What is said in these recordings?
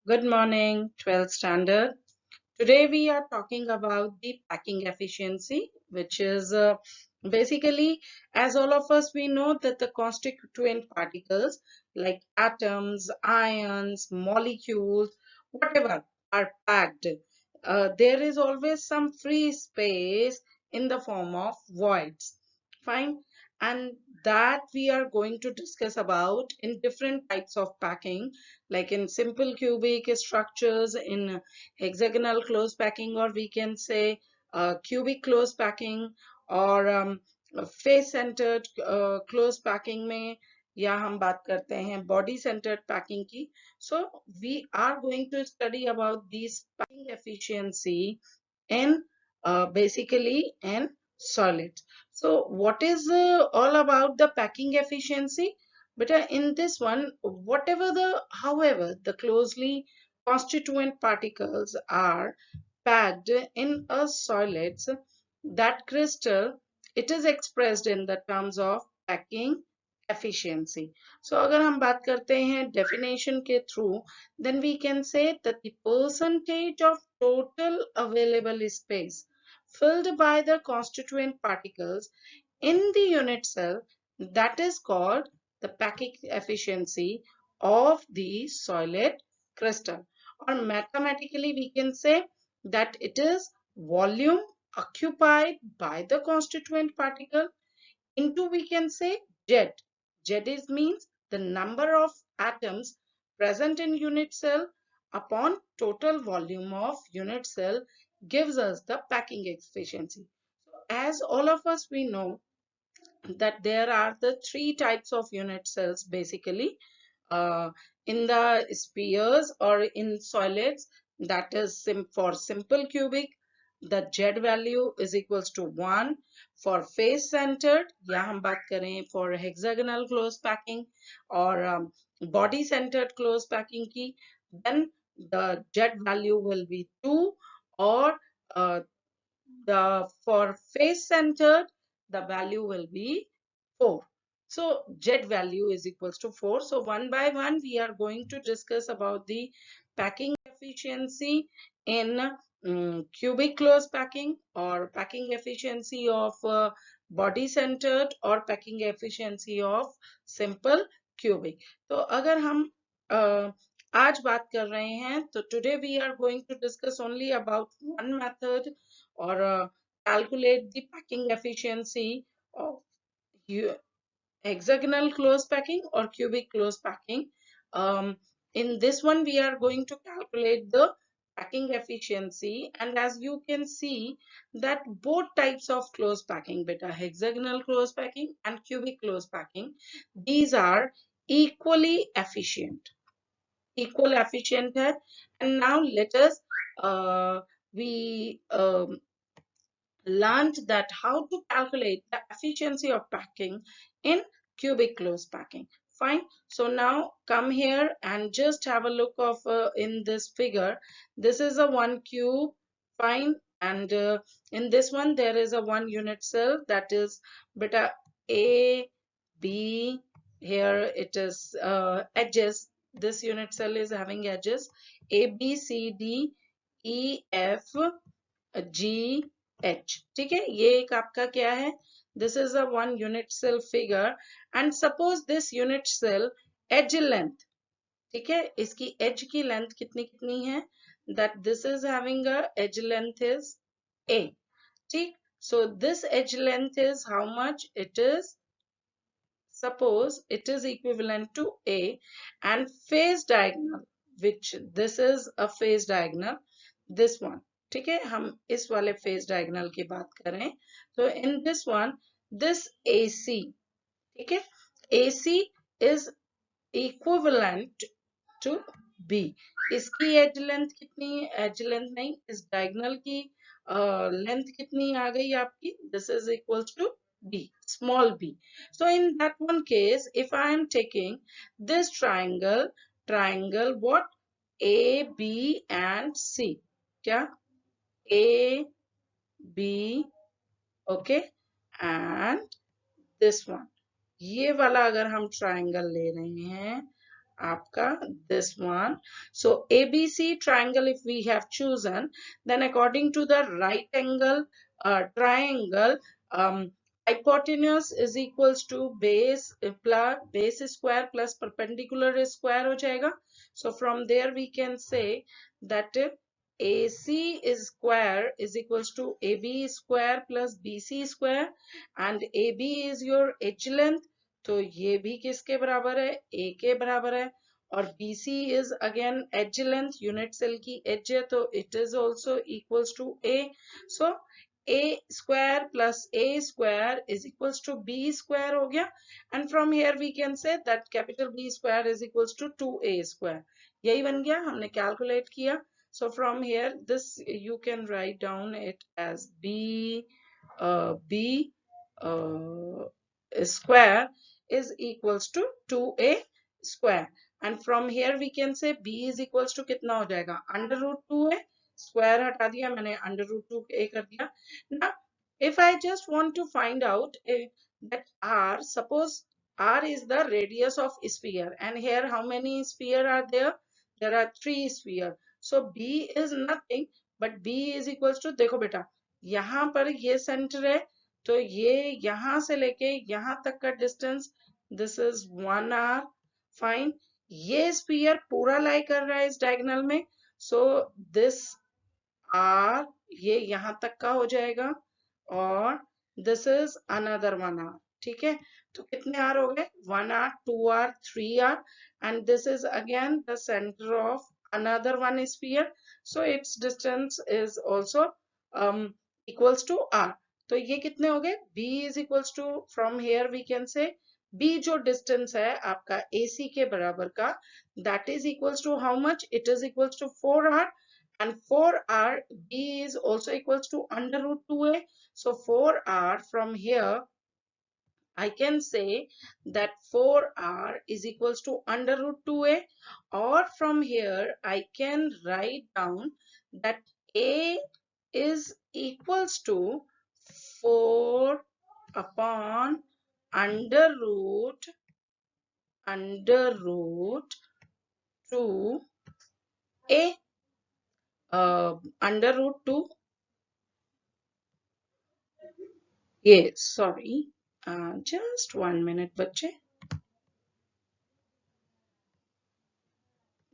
Good morning, 12th standard. Today we are talking about the packing efficiency, which is basically, as all of us we know that the constituent particles like atoms, ions, molecules, whatever are packed. There is always some free space in the form of voids. Fine. And that we are going to discuss about in different types of packing, like in simple cubic structures, in hexagonal close packing, or we can say cubic close packing, or face centered close packing में, या हम बात करते हैं body centered packing की. So we are going to study about these packing efficiency in basically in solids. So what is all about the packing efficiency? But in this one, however, the closely constituent particles are packed in a solids, that crystal, it is expressed in the terms of packing efficiency. So अगर हम बात करते हैं definition के through, then we can say that the percentage of total available space filled by the constituent particles in the unit cell, that is called the packing efficiency of the solid crystal. Or mathematically we can say that it is volume occupied by the constituent particle into, we can say, Z. Z is means the number of atoms present in unit cell upon total volume of unit cell gives us the packing efficiency. As all of us we know that there are the three types of unit cells basically, uh, in the spheres or in solids, that is for simple cubic the Z value is equals to 1. For face centered, या हम बात करें for hexagonal close packing or body centered close packing की, then the Z value will be 2. Or uh, the for face centered, the value will be 4. So Z value is equals to 4. So one by one we are going to discuss about the packing efficiency in cubic close packing, or packing efficiency of body centered, or packing efficiency of simple cubic. तो अगर हम आज बात कर रहे हैं, तो today we are going to discuss only about one method, or calculate the packing efficiency of hexagonal close packing or cubic close packing. In this one we are going to calculate the packing efficiency, and as you can see that both types of close packing, beta hexagonal close packing and cubic close packing, these are equally efficient, equal efficient है. And now let us we learned that how to calculate the efficiency of packing in cubic close packing. Fine. So now come here and just have a look of in this figure. This is a one cube. Fine. And in this one there is a one unit cell, that is beta A, B. Here it is edges. This unit cell is having edges A, B, C, D, E, F, G, H. ठीक है, ये एक आपका क्या है, this is a one unit cell figure, and suppose this unit cell edge length, ठीक है, इसकी edge की length कितनी कितनी है, that this is having a edge length is A. ठीक, so this edge length is how much, it is, suppose it is equivalent to A, and phase diagonal, which this is a phase diagonal, this one, ठीक है, हम इस वाले phase diagonal की बात करें, तो in this one, this AC, ठीक है, AC is equivalent to B. इसकी edge length कितनी है, edge length नहीं, इस diagonal की length कितनी आ गई आपकी, this is equals to B, small b. So in that one case, if I am taking this triangle, what, A, B and C, क्या, A, B, okay, and this one, ये वाला अगर हम triangle ले रहे हैं, आपका this one. So ABC triangle if we have chosen, then according to the right angle triangle, hypotenuse is equals to base plus base square plus perpendicular square हो जाएगा. So from there we can say that AC is square is equals to AB square plus BC square, and AB is your edge length, तो ये भी किसके बराबर है, A के बराबर है. और BC is again edge length, unit cell की एज है, तो it is also equals to A. So A square plus A square is equals to B square हो गया. And from here we can say that capital B square is equals to 2A square. यही बन गया, हमने calculate किया. So from here this you can write down it as B square is equals to 2A square. And from here we can say B is equals to कितना हो जाएगा, under root 2A. Square हटा दिया मैंने, under root 2A कर दिया. Now if I just want to find out that R, suppose R is the radius of sphere, and here how many sphere are there? There are 3 sphere. So B is nothing but B is equals to, देखो बेटा यहाँ पर ये centre है, तो ये यहाँ से लेके यहाँ तक का distance this is 1R. Fine. ये स्फीयर पूरा लाई कर रहा है इस डायगोनल में, सो दिस R ये यहाँ तक का हो जाएगा, और दिस इज अनदर 1R. ठीक है, तो कितने R हो गए, 1R 2R 3R, and this is again the centre of another one sphere, so its distance is also equals to R. तो ये कितने हो गए, B is equals to, from here we can say B जो distance है आपका AC के बराबर का, that is equals to how much, it is equals to 4R, and 4R B is also equals to under root 2A. So 4R, from here I can say that 4R is equals to under root 2A, or from here I can write down that A is equals to 4 upon under root 2A, under root 2. Yes, sorry, just 1 minute बच्चे,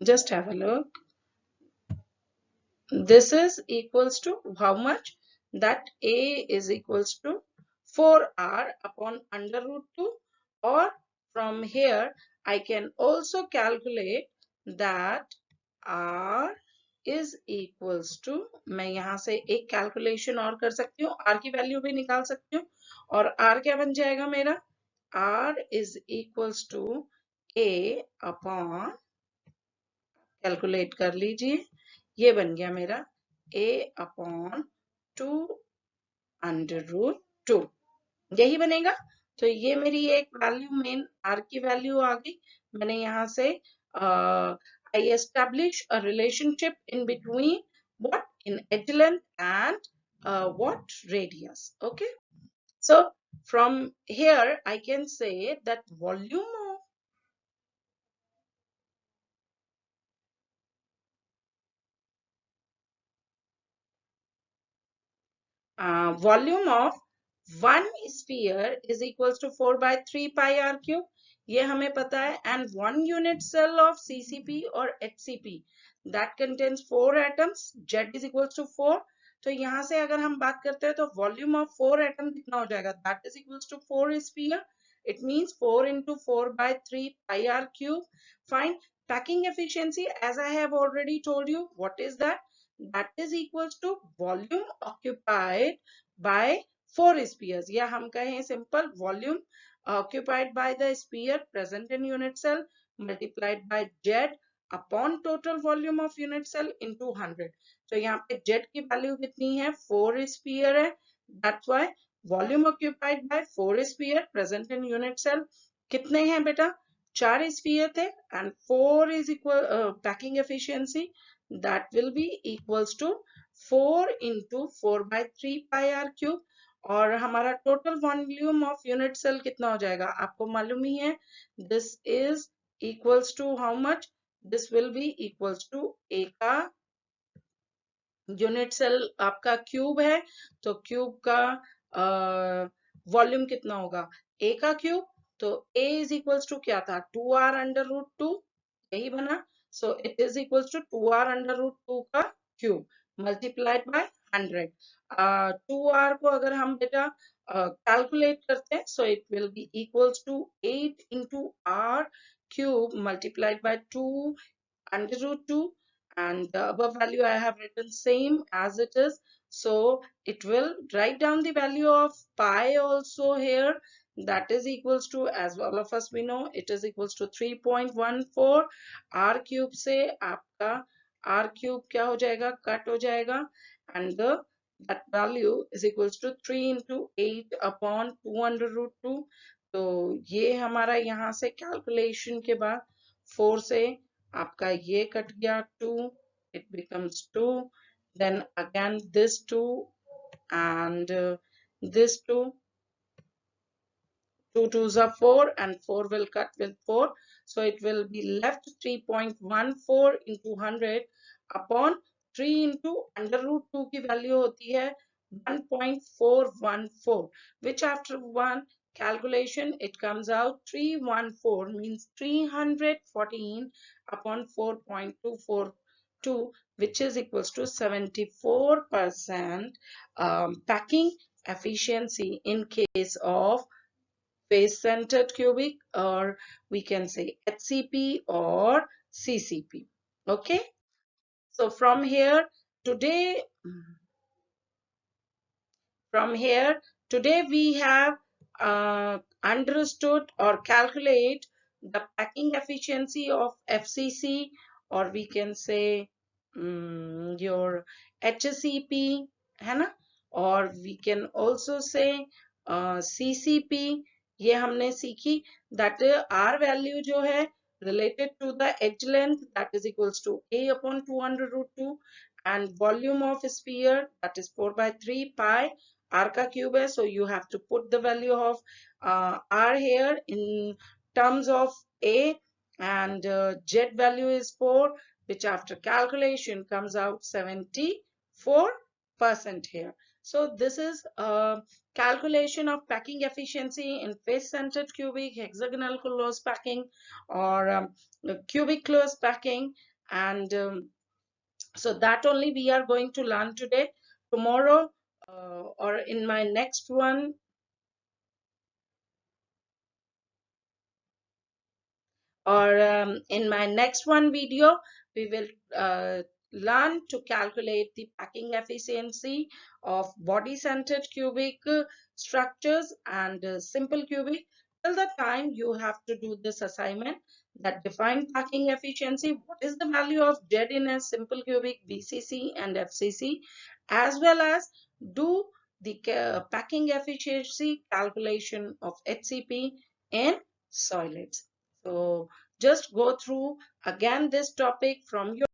just have a look. This is equals to how much, that A is equals to 4R upon under root 2, or from here I can also calculate that R is equals to, मैं यहाँ से एक calculation और कर सकती हूँ, R की value भी निकाल सकती हूँ, और R क्या बन जाएगा मेरा, R is equals to A upon, calculate कर लीजिए, ये बन गया मेरा A अपॉन 2 अंडर रूट 2, यही बनेगा. तो ये मेरी एक वैल्यू, मेन R की वैल्यू आ गई. मैंने यहाँ से I establish a relationship in between what, in edge length and what, radius. Okay, so from here I can say that volume of one sphere is equals to 4 by 3 pi r cube, ये हमें पता है. And one unit cell of CCP or HCP that contains 4 atoms, Z is equals to 4. तो यहाँ से अगर हम बात करते हैं तो वॉल्यूम ऑफ 4 एटम कितना हो जाएगा, that is equals to 4 sphere. It means 4 into 4 by 3 pi r cube. Fine. Packing efficiency, as I have already told you, what is that? That is equals to volume occupied by 4 spheres, या हम कहें simple volume occupied by the sphere present in unit cell multiplied by Z upon total volume of unit cell into 100. तो यहाँ पे Z की value कितनी है, 4 sphere है, that's why volume occupied by 4 sphere present in unit cell कितने हैं बेटा, 4 sphere थे, and 4 is equal packing efficiency, that will be equals to 4 into 4 by 3 pi r cube. और हमारा total volume of unit cell कितना हो जाएगा, आपको मालूम ही है, this is equals to how much? This will be equals to A का यूनिट सेल आपका क्यूब है, तो क्यूब का वॉल्यूम कितना होगा? ए का क्यूब, तो ए इज इक्वल्स टू क्या था? 2r/√2, यही बना। So it is equals to 2r/√2 का क्यूब मल्टीप्लाइड बाय 100। 2r को अगर हम बेटा कैलकुलेट करते हैं, so it will be equals to 8 into R cube multiplied by 2 √2, and the above value I have written same as it is. So it will write down the value of pi also here, that is equals to, as all of us we know, it is equals to 3.14। r cube से आपका r cube क्या हो जाएगा? Cut हो जाएगा, and that value is equals to 3 into 8 upon 200√2। तो ये हमारा यहाँ से कैलकुलेशन के बाद 4 से आपका ये कट गया 2, it becomes 2, then again this 2 and this 2, 2 2s are 4 and 4 will cut with 4, so it will be left 3.14 into 100 upon 3 into √2 की वैल्यू होती है 1.414, which after one calculation it comes out 314 means 314 upon 4.242, which is equals to 74% packing efficiency in case of face-centered cubic, or we can say HCP or CCP. Okay, so today from here today we have understood or calculate the packing efficiency of FCC, or we can say your HCP है ना, और we can also say CCP। ये हमने सीखी that R value जो है related to the edge length, that is equals to A upon 200√2, and volume of sphere, that is 4/3 pi। R का cube है, so you have to put the value of R here in terms of A, and Z value is 4, which after calculation comes out 74% here. So this is a calculation of packing efficiency in face-centered cubic, hexagonal close packing, or cubic close packing, and so that only we are going to learn today. Tomorrow or in my next one, in my next one video, we will learn to calculate the packing efficiency of body-centered cubic structures and simple cubic. Till the time you have to do this assignment, that define packing efficiency, what is the value of Z in a simple cubic, BCC and FCC, as well as do the packing efficiency calculation of HCP in solids. So just go through again this topic from your